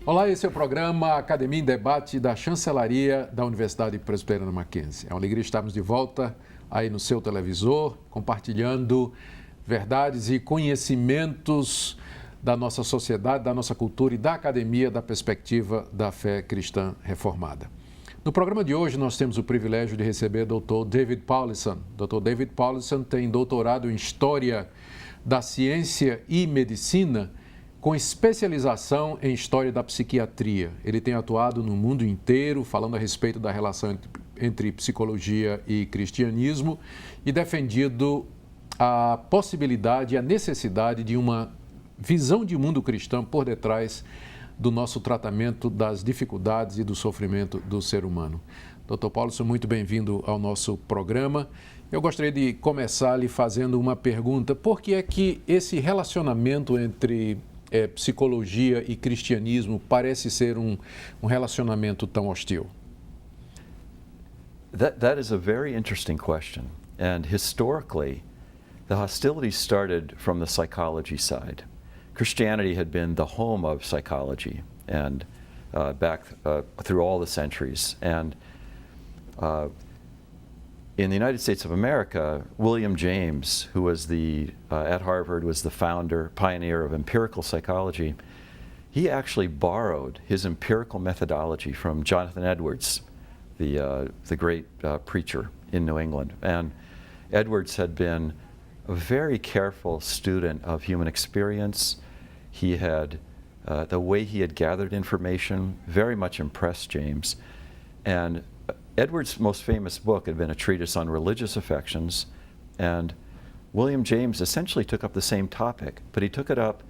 Olá, esse é o programa Academia em Debate da Chancelaria da Universidade Presbiteriana Mackenzie. É uma alegria estarmos de volta aí no seu televisor, compartilhando verdades e conhecimentos da nossa sociedade, da nossa cultura e da academia da perspectiva da fé cristã reformada. No programa de hoje, nós temos o privilégio de receber o Dr. David Powlison. Dr. David Powlison tem doutorado em História da Ciência e Medicina, com especialização em História da Psiquiatria. Ele tem atuado no mundo inteiro, falando a respeito da relação entre psicologia e cristianismo e defendido a possibilidade e a necessidade de uma visão de mundo cristão por detrás do nosso tratamento das dificuldades e do sofrimento do ser humano. Dr. Powlison, muito bem-vindo ao nosso programa. Eu gostaria de começar lhe fazendo uma pergunta. Por que é que esse relacionamento entre psicologia e cristianismo parece ser um relacionamento tão hostil? That is a very interesting question. And historically, the hostility started from the psychology side. Christianity had been the home of psychology and back through all the centuries. And in the United States of America, William James, who was at Harvard, was the founder, pioneer of empirical psychology. He actually borrowed his empirical methodology from Jonathan Edwards, the great preacher in New England. And Edwards had been a very careful student of human experience. He had, the way he had gathered information very much impressed James. And Edwards' most famous book had been a treatise on religious affections, and William James essentially took up the same topic, but he took it up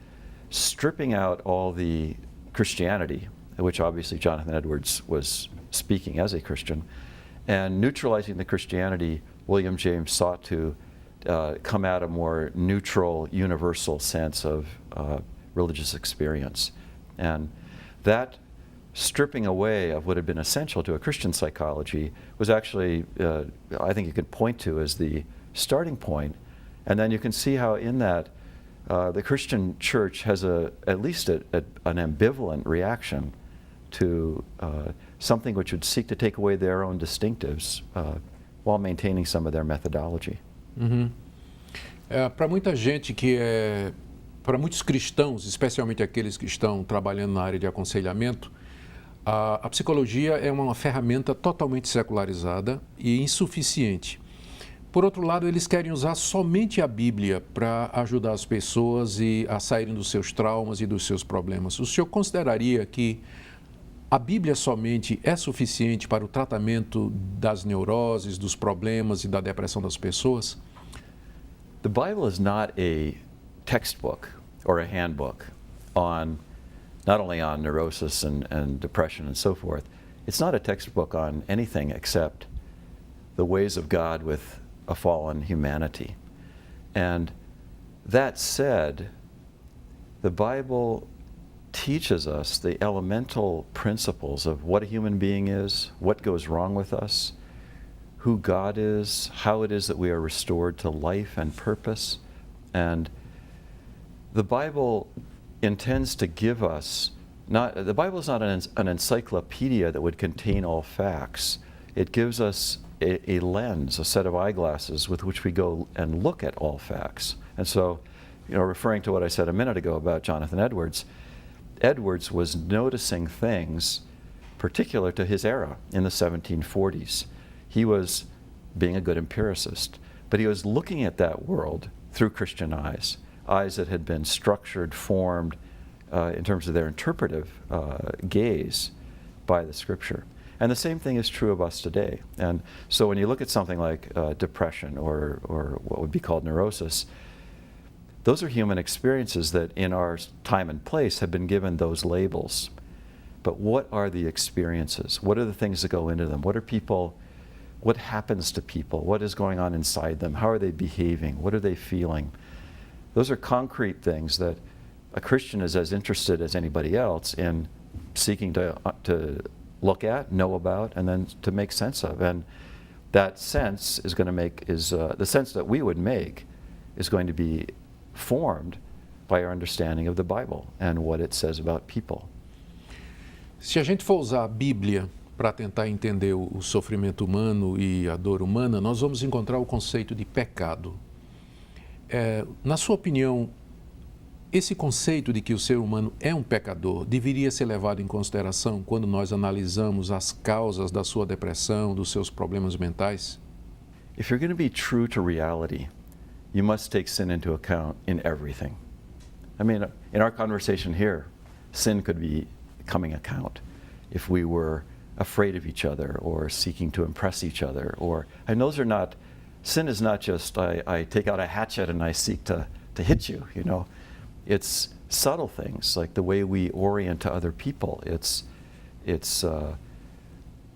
stripping out all the Christianity, which obviously Jonathan Edwards was speaking as a Christian, and neutralizing the Christianity. William James sought to come at a more neutral, universal sense of religious experience. And that stripping away of what had been essential to a Christian psychology was actually, I think you could point to as the starting point. And then you can see how in that the Christian church has at least an ambivalent reaction to something which would seek to take away their own distinctives while maintaining some of their methodology. Uhum. Para muita gente para muitos cristãos, especialmente aqueles que estão trabalhando na área de aconselhamento, a psicologia é uma ferramenta totalmente secularizada e insuficiente. Por outro lado, eles querem usar somente a Bíblia para ajudar as pessoas a saírem dos seus traumas e dos seus problemas. O senhor consideraria que a Bíblia somente é suficiente para o tratamento das neuroses, dos problemas e da depressão das pessoas? The Bible is not a textbook or a handbook not only on neurosis and depression and so forth. It's not a textbook on anything except the ways of God with a fallen humanity. And that said, the Bible teaches us the elemental principles of what a human being is, what goes wrong with us, who God is, how it is that we are restored to life and purpose. And the Bible intends to give us, the Bible is not an encyclopedia that would contain all facts. It gives us a lens, a set of eyeglasses with which we go and look at all facts. And so, referring to what I said a minute ago about Jonathan Edwards, Edwards was noticing things particular to his era in the 1740s. He was being a good empiricist, but he was looking at that world through Christian eyes that had been structured, formed in terms of their interpretive gaze by the Scripture. And the same thing is true of us today. And so when you look at something like depression or what would be called neurosis, those are human experiences that in our time and place have been given those labels. But what are the experiences? What are the things that go into them? What happens to people? What is going on inside them? How are they behaving? What are they feeling? Those are concrete things that a Christian is as interested as anybody else in seeking to look at, know about, and then to make sense of. And that sense is going to the sense that we would make is going to be formed by our understanding of the Bible and what it says about people. Se a gente for usar a Bíblia para tentar entender o sofrimento humano e a dor humana, nós vamos encontrar o conceito de pecado. Na sua opinião, esse conceito de que o ser humano é um pecador deveria ser levado em consideração quando nós analisamos as causas da sua depressão, dos seus problemas mentais? If you're going to be true to reality, you must take sin into account in everything. I mean, in our conversation here, sin could be coming account if we were afraid of each other or seeking to impress each other, and those are not, sin is not just I take out a hatchet and I seek to hit you, you know. It's subtle things like the way we orient to other people. It's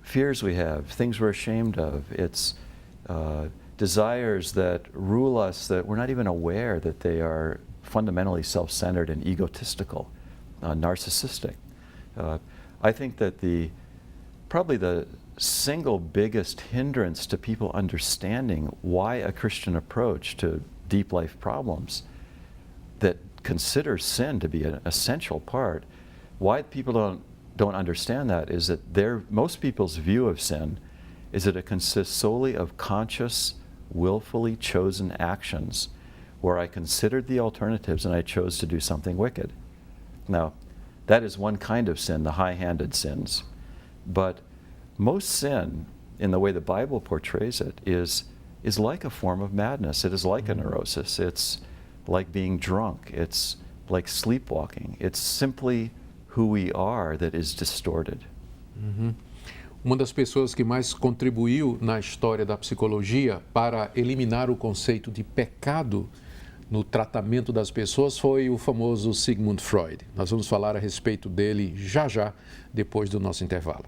fears we have, things we're ashamed of. It's desires that rule us that we're not even aware that they are fundamentally self-centered and egotistical, narcissistic. I think that probably the single biggest hindrance to people understanding why a Christian approach to deep life problems that considers sin to be an essential part, why people don't understand that is that most people's view of sin is that it consists solely of conscious, willfully chosen actions where I considered the alternatives and I chose to do something wicked. Now, that is one kind of sin, the high-handed sins. But most sin, in the way the Bible portrays it, is like a form of madness. It is like a neurosis. It's like being drunk. It's like sleepwalking. It's simply who we are that is distorted. Uma das pessoas que mais contribuiu na história da psicologia para eliminar o conceito de pecado no tratamento das pessoas foi o famoso Sigmund Freud. Nós vamos falar a respeito dele já depois do nosso intervalo.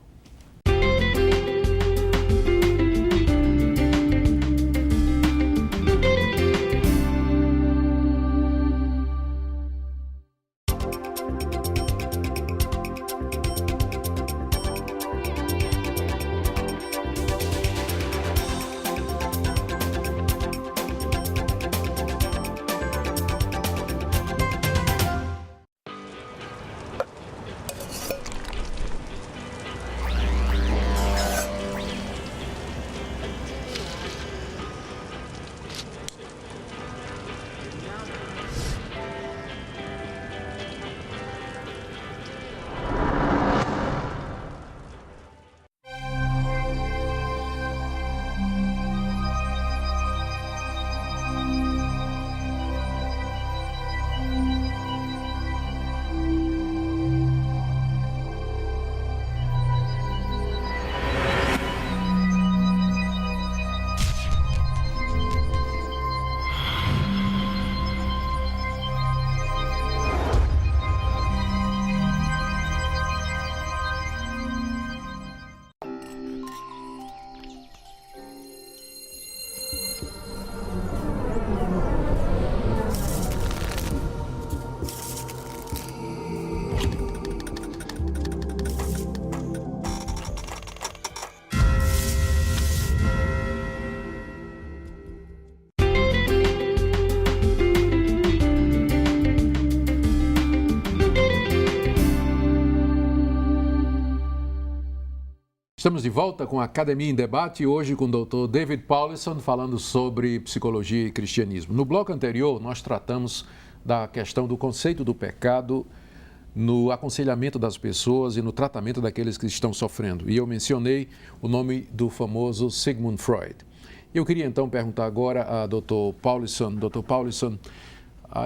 Estamos de volta com a Academia em Debate, hoje com o Dr. David Paulison falando sobre psicologia e cristianismo. No bloco anterior, nós tratamos da questão do conceito do pecado no aconselhamento das pessoas e no tratamento daqueles que estão sofrendo. E eu mencionei o nome do famoso Sigmund Freud. Eu queria então perguntar agora a Dr. Paulison. Dr. Paulison,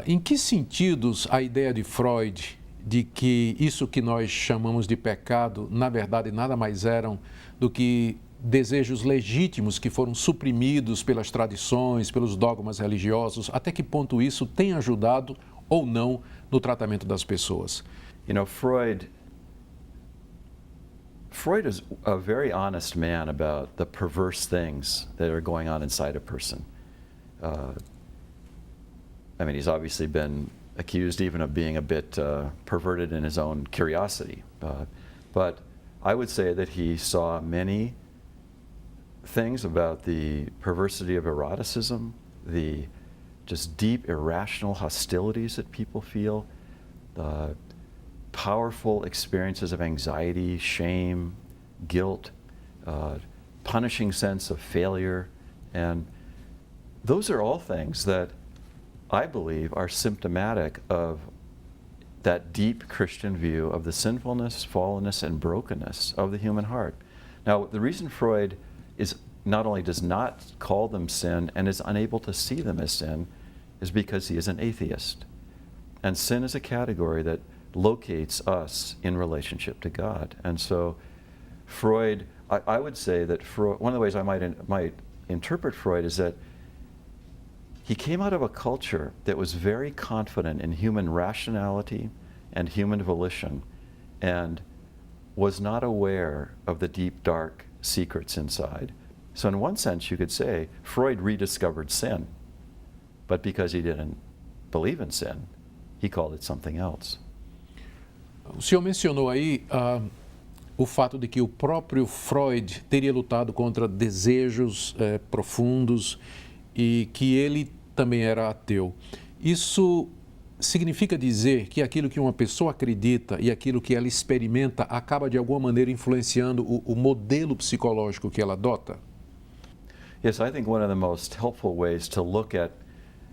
em que sentidos a ideia de Freud de que isso que nós chamamos de pecado, na verdade, nada mais eram do que desejos legítimos que foram suprimidos pelas tradições, pelos dogmas religiosos, até que ponto isso tem ajudado ou não no tratamento das pessoas? You know, Freud is a very honest man about the perverse things that are going on inside a person. I mean, he's obviously been accused even of being a bit perverted in his own curiosity. But I would say that he saw many things about the perversity of eroticism, the just deep irrational hostilities that people feel, powerful experiences of anxiety, shame, guilt, punishing sense of failure. And those are all things that I believe are symptomatic of that deep Christian view of the sinfulness, fallenness, and brokenness of the human heart. Now, the reason Freud is not only does not call them sin and is unable to see them as sin is because he is an atheist. And sin is a category that locates us in relationship to God. And so Freud, I would say that Freud, one of the ways I might interpret Freud is that he came out of a culture that was very confident in human rationality and human volition and was not aware of the deep, dark secrets inside. So in one sense, you could say Freud rediscovered sin, but because he didn't believe in sin, he called it something else. O senhor mencionou aí o fato de que o próprio Freud teria lutado contra desejos profundos e que ele também era ateu. Isso significa dizer que aquilo que uma pessoa acredita e aquilo que ela experimenta acaba de alguma maneira influenciando o modelo psicológico que ela adota? Yes, I think one of the most helpful ways to look at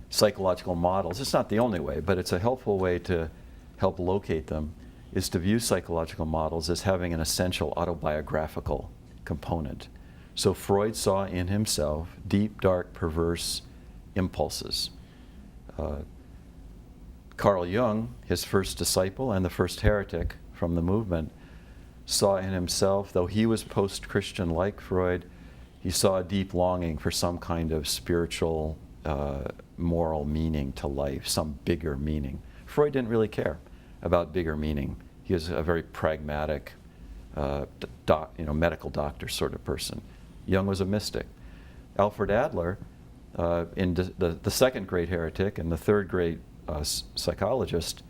psychological models, it's not the only way, but it's a helpful way to help locate them, is to view psychological models as having an essential autobiographical component. So Freud saw in himself deep, dark, perverse impulses. Carl Jung, his first disciple and the first heretic from the movement, saw in himself, though he was post-Christian like Freud, he saw a deep longing for some kind of spiritual, moral meaning to life, some bigger meaning. Freud didn't really care about bigger meaning. He was a very pragmatic, medical doctor sort of person. Jung was a mystic. Alfred Adler, in the second great heretic and the third great psychologist,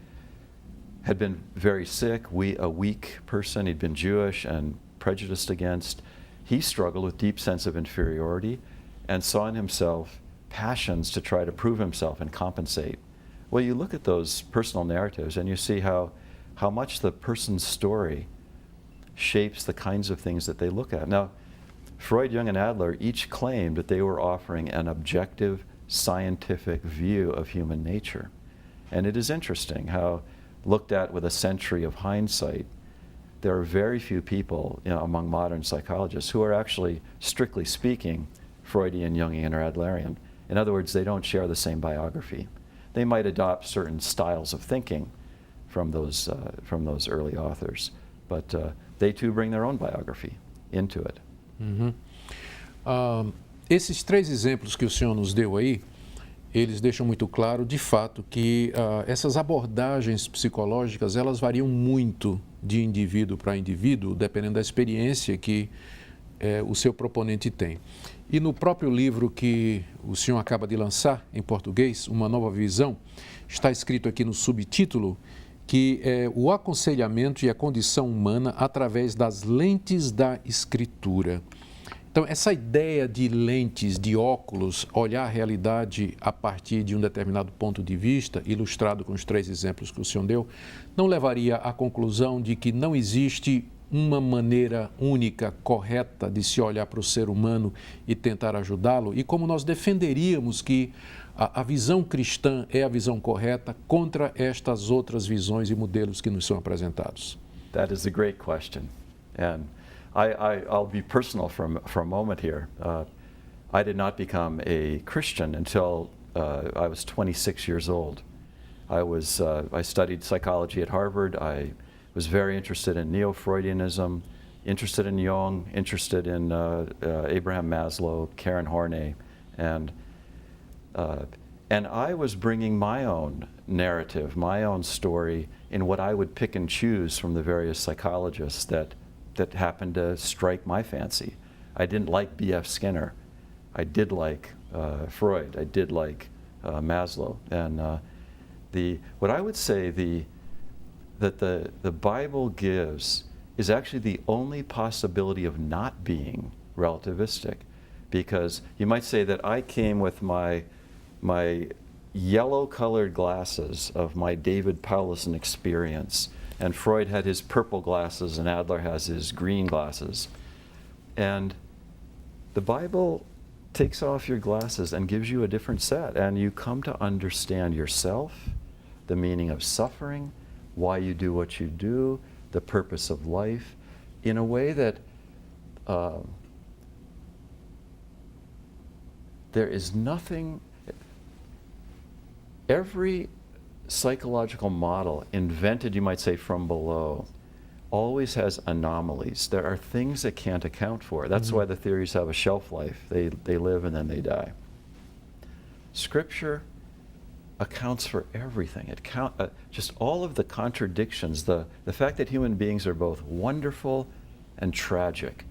had been very sick, a weak person. He'd been Jewish and prejudiced against. He struggled with deep sense of inferiority and saw in himself passions to try to prove himself and compensate. Well, you look at those personal narratives and you see how much the person's story shapes the kinds of things that they look at. Now, Freud, Jung, and Adler each claimed that they were offering an objective, scientific view of human nature. And it is interesting how, looked at with a century of hindsight, there are very few people among modern psychologists who are actually, strictly speaking, Freudian, Jungian, or Adlerian. In other words, they don't share the same biography. They might adopt certain styles of thinking from those early authors, but they too bring their own biography into it. Uhum. Esses três exemplos que o senhor nos deu aí, eles deixam muito claro, de fato, que essas abordagens psicológicas, elas variam muito de indivíduo para indivíduo, dependendo da experiência que o seu proponente tem. E no próprio livro que o senhor acaba de lançar, em português, Uma Nova Visão, está escrito aqui no subtítulo que é o aconselhamento e a condição humana através das lentes da Escritura. Então, essa ideia de lentes, de óculos, olhar a realidade a partir de um determinado ponto de vista, ilustrado com os três exemplos que o senhor deu, não levaria à conclusão de que não existe uma maneira única, correta de se olhar para o ser humano e tentar ajudá-lo? E como nós defenderíamos que a visão cristã é a visão correta contra estas outras visões e modelos que nos são apresentados? That is a great question. And I'll be personal for a moment here. I did not become a Christian until I was 26 years old. I studied psychology at Harvard. I was very interested in Neo-Freudianism, interested in Jung, interested in Abraham Maslow, Karen Horney, and I was bringing my own narrative, my own story, in what I would pick and choose from the various psychologists that happened to strike my fancy. I didn't like B.F. Skinner. I did like Freud. I did like Maslow. And what I would say that the Bible gives is actually the only possibility of not being relativistic, because you might say that I came with my yellow-colored glasses of my David Powlison experience And Freud had his purple glasses, and Adler has his green glasses. And the Bible takes off your glasses and gives you a different set, and you come to understand yourself, the meaning of suffering, why you do what you do, the purpose of life, in a way that there is nothing. Every psychological model invented, you might say, from below, always has anomalies. There are things that can't account for. That's why the theories have a shelf life. They live and then they die. Scripture accounts for everything. Just all of the contradictions, the fact that human beings are both wonderful and tragic,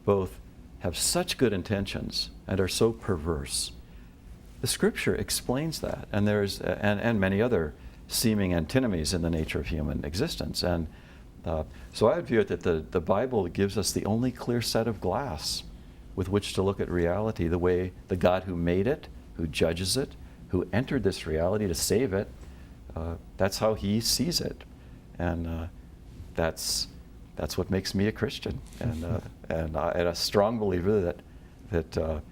both have such good intentions and are so perverse. The Scripture explains that, and there's and many other seeming antinomies in the nature of human existence. And so I would view it that the Bible gives us the only clear set of glass with which to look at reality, the way the God who made it, who judges it, who entered this reality to save it, that's how he sees it. And that's what makes me a Christian, and a strong believer that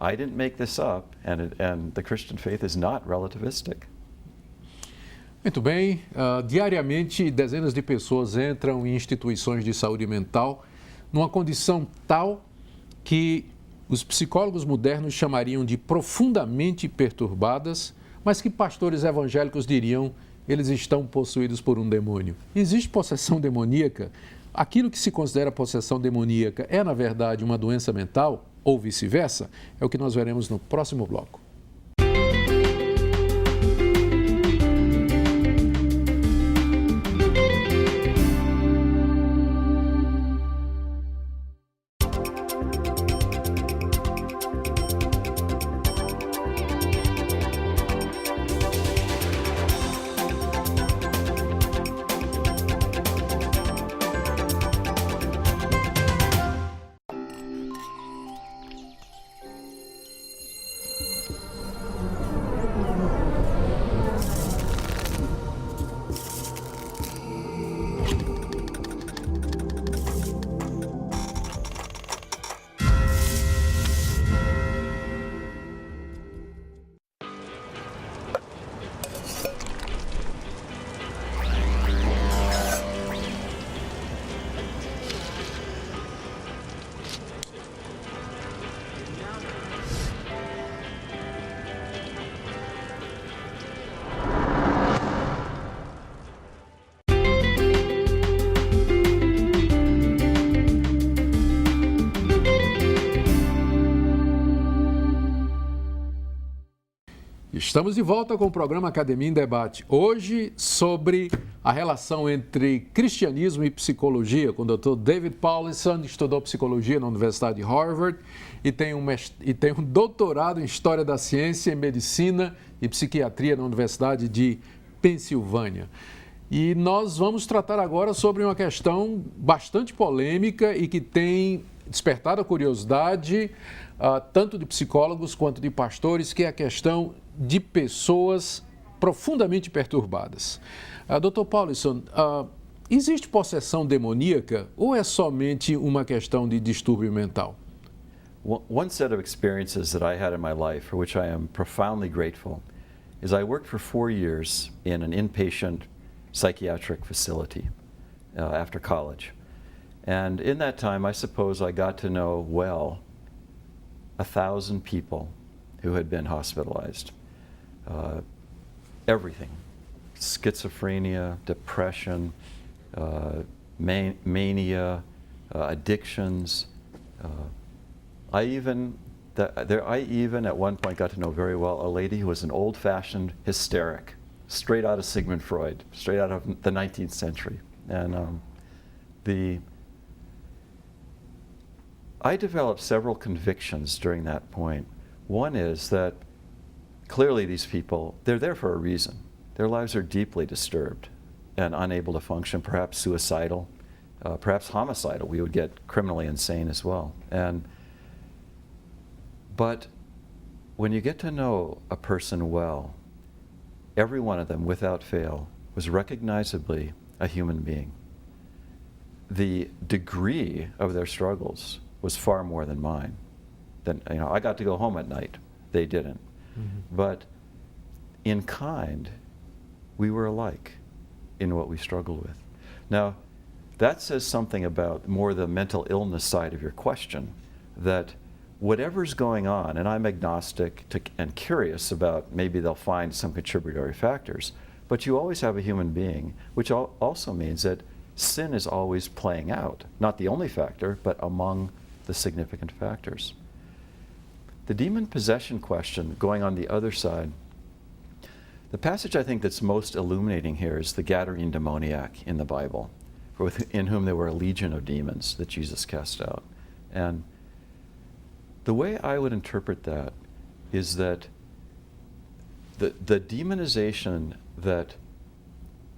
I didn't make this up, and the Christian faith is not relativistic. Muito bem. Diariamente, dezenas de pessoas entram em instituições de saúde mental numa condição tal que os psicólogos modernos chamariam de profundamente perturbadas, mas que pastores evangélicos diriam eles estão possuídos por um demônio. Existe possessão demoníaca? Aquilo que se considera possessão demoníaca é, na verdade, uma doença mental ou vice-versa? É o que nós veremos no próximo bloco. Estamos de volta com o programa Academia em Debate. Hoje sobre a relação entre cristianismo e psicologia, com o Dr. David Powlison, que estudou psicologia na Universidade de Harvard e tem um doutorado em História da Ciência, em Medicina e Psiquiatria na Universidade de Pensilvânia. E nós vamos tratar agora sobre uma questão bastante polêmica e que tem despertado a curiosidade tanto de psicólogos quanto de pastores, que é a questão de pessoas profundamente perturbadas. Dr. Powlison, existe possessão demoníaca ou é somente uma questão de distúrbio mental? One set of experiences that I had in my life, for which I am profoundly grateful, is I worked for 4 years in an inpatient psychiatric facility after college. And in that time, I suppose I got to know well 1,000 people who had been hospitalized. Everything, schizophrenia, depression, mania, addictions. I even at one point got to know very well a lady who was an old-fashioned hysteric, straight out of Sigmund Freud, straight out of the 19th century. And I developed several convictions during that point. One is that clearly these people, they're there for a reason. Their lives are deeply disturbed and unable to function, perhaps suicidal, perhaps homicidal. We would get criminally insane as well. But when you get to know a person well, every one of them, without fail, was recognizably a human being. The degree of their struggles was far more than mine. I got to go home at night. They didn't. Mm-hmm. But in kind, we were alike in what we struggled with. Now, that says something about more the mental illness side of your question, that whatever's going on, and I'm agnostic and curious about maybe they'll find some contributory factors, but you always have a human being, which also means that sin is always playing out, not the only factor, but among the significant factors. The demon possession question, going on the other side, the passage I think that's most illuminating here is the Gadarene demoniac in the Bible, in whom there were a legion of demons that Jesus cast out. And the way I would interpret that is that the demonization that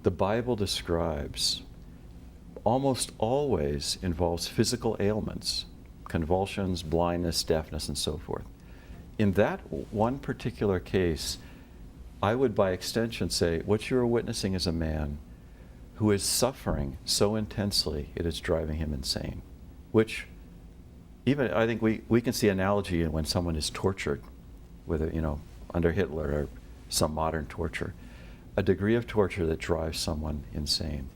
the Bible describes almost always involves physical ailments, convulsions, blindness, deafness, and so forth. In that one particular case, I would by extension say what you're witnessing is a man who is suffering so intensely it is driving him insane, which even I think we can see analogy in when someone is tortured, whether under Hitler or some modern torture, a degree of torture that drives someone insane.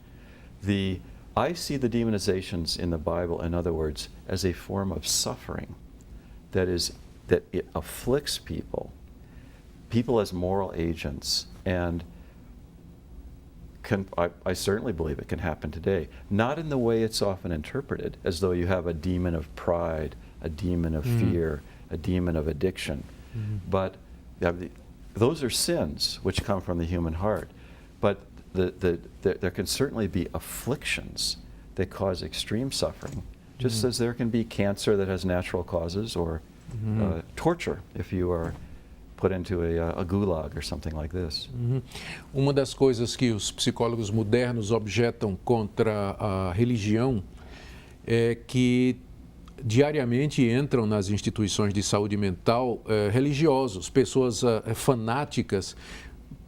I see the demonizations in the Bible, in other words, as a form of suffering that it afflicts people as moral agents, and I certainly believe it can happen today. Not in the way it's often interpreted, as though you have a demon of pride, a demon of fear, a demon of addiction. Mm-hmm. But those are sins which come from the human heart. But there can certainly be afflictions that cause extreme suffering, just as there can be cancer that has natural causes, or torture if you are put into a gulag or something like this. Uma das coisas que os psicólogos modernos objetam contra a religião é que diariamente entram nas instituições de saúde mental religiosos, pessoas fanáticas,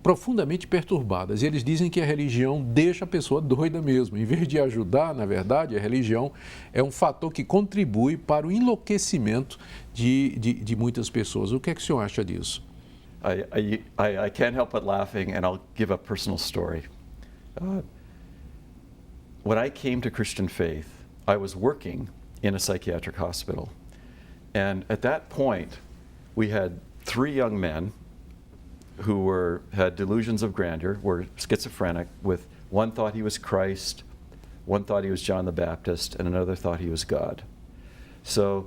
profundamente perturbadas. E eles dizem que a religião deixa a pessoa doida mesmo. Em vez de ajudar, na verdade, a religião é um fator que contribui para o enlouquecimento de muitas pessoas. O que é que o senhor acha disso? I can't help but laughing, and I'll give a personal story. When I came to Christian faith, I was working in a psychiatric hospital. And at that point, we had 3 young men who had delusions of grandeur, were schizophrenic, with one thought he was Christ, one thought he was John the Baptist, and another thought he was God. So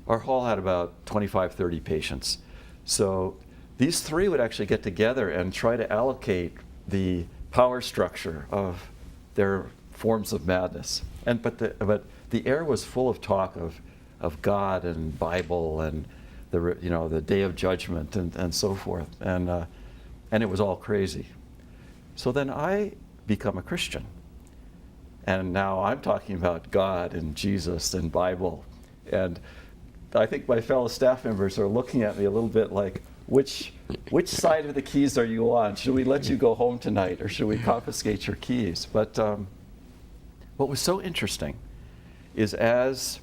our hall had about 25, 30 patients. So these 3 would actually get together and try to allocate the power structure of their forms of madness. But the air was full of talk of God and Bible and the day of judgment and so forth, and it was all crazy. So then I become a Christian, and now I'm talking about God and Jesus and Bible, and I think my fellow staff members are looking at me a little bit like, which side of the keys are you on? Should we let you go home tonight, or should we confiscate your keys? But what was so interesting is as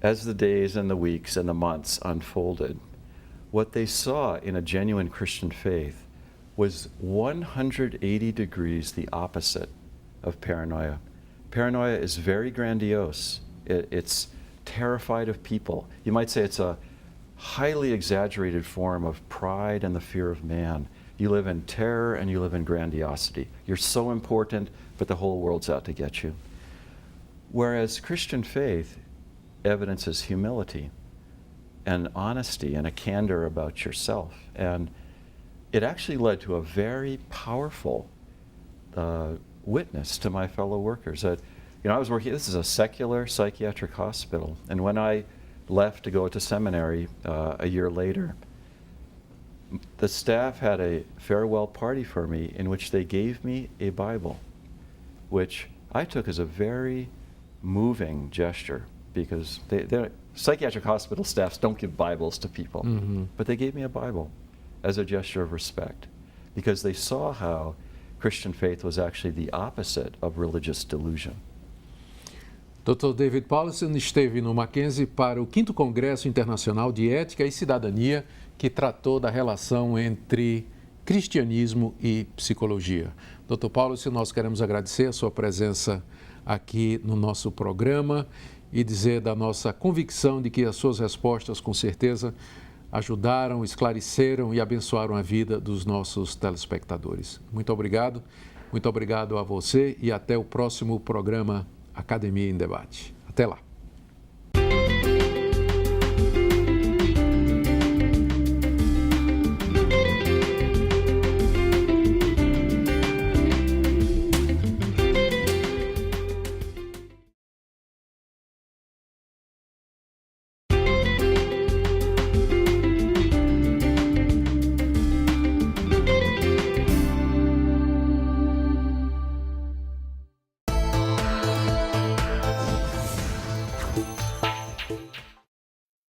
the days and the weeks and the months unfolded, what they saw in a genuine Christian faith was 180 degrees the opposite of paranoia. Paranoia is very grandiose. It's terrified of people. You might say it's a highly exaggerated form of pride and the fear of man. You live in terror and you live in grandiosity. You're so important, but the whole world's out to get you. Whereas Christian faith evidences humility and honesty and a candor about yourself. And it actually led to a very powerful witness to my fellow workers. I was working, this is a secular psychiatric hospital, and when I left to go to seminary a year later, the staff had a farewell party for me in which they gave me a Bible, which I took as a very moving gesture, because psychiatric hospital staffs don't give Bibles to people, but they gave me a Bible as a gesture of respect, because they saw how Christian faith was actually the opposite of religious delusion. Dr. David Paulsen esteve no Mackenzie para o 5º Congresso Internacional de Ética e Cidadania, que tratou da relação entre cristianismo e psicologia. Dr. Paulsen, nós queremos agradecer a sua presença aqui no nosso programa e dizer da nossa convicção de que as suas respostas, com certeza, ajudaram, esclareceram e abençoaram a vida dos nossos telespectadores. Muito obrigado a você e até o próximo programa Academia em Debate. Até lá.